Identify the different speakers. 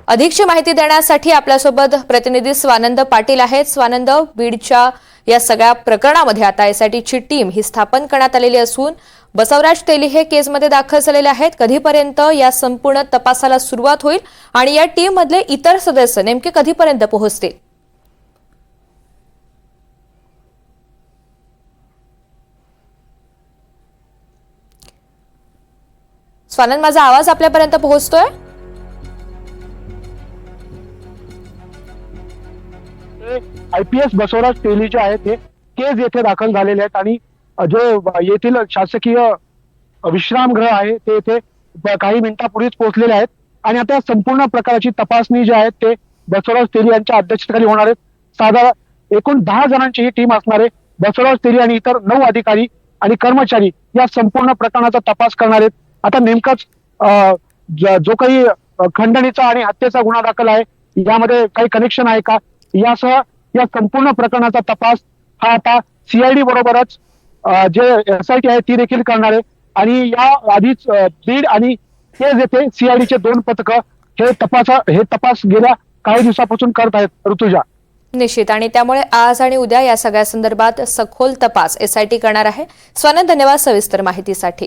Speaker 1: अधिकची माहिती देण्यासाठी आपल्यासोबत प्रतिनिधी स्वानंद पाटील आहेत। स्वानंद, बीडच्या या सगळ्या प्रकरणामध्ये आता एसआयटीची टीम ही स्थापन करण्यात आलेली असून बसवराज तेली हे केसमध्ये दाखल झालेले आहेत। कधीपर्यंत या संपूर्ण तपासाला सुरुवात होईल आणि या टीम मधले इतर सदस्य नेमके कधीपर्यंत पोहोचतील? स्वानंद, माझा आवाज आपल्यापर्यंत पोहोचतोय?
Speaker 2: आयपीएस बसवराज तेली जे आहेत ते केस येथे दाखल झालेले आहेत आणि जो येथील शासकीय विश्रामगृह आहे ते येथे काही मिनिटांपूर्वीच पोहोचलेले आहेत आणि आता संपूर्ण प्रकारची तपासणी जी आहे ते बसवराज तेली यांच्या अध्यक्षतेखाली होणार आहे। साधारण एकूण 10 जणांची ही टीम असणार आहे। बसवराज तेली आणि इतर 9 अधिकारी आणि कर्मचारी या संपूर्ण प्रकरणाचा तपास करणार आहेत। आता नेमकाच जो काही खंडणीचा आणि हत्येचा गुन्हा दाखल आहे यामध्ये काही कनेक्शन आहे का, यासह या संपूर्ण प्रकरणाचा तपास हा आता सीआयडी बरोबरच जे एसआयटी आहे ती देखील करणार आहे आणि या आधीच बीड आणि केज येथे सीआयडीचे 2 पथक हे तपास गेल्या काही दिवसापासून करत आहेत। ऋतुजा,
Speaker 1: निश्चित, आणि त्यामुळे आज आणि उद्या या सगळ्या संदर्भात सखोल तपास एसआयटी करणार आहे। स्वानंद, धन्यवाद सविस्तर माहितीसाठी।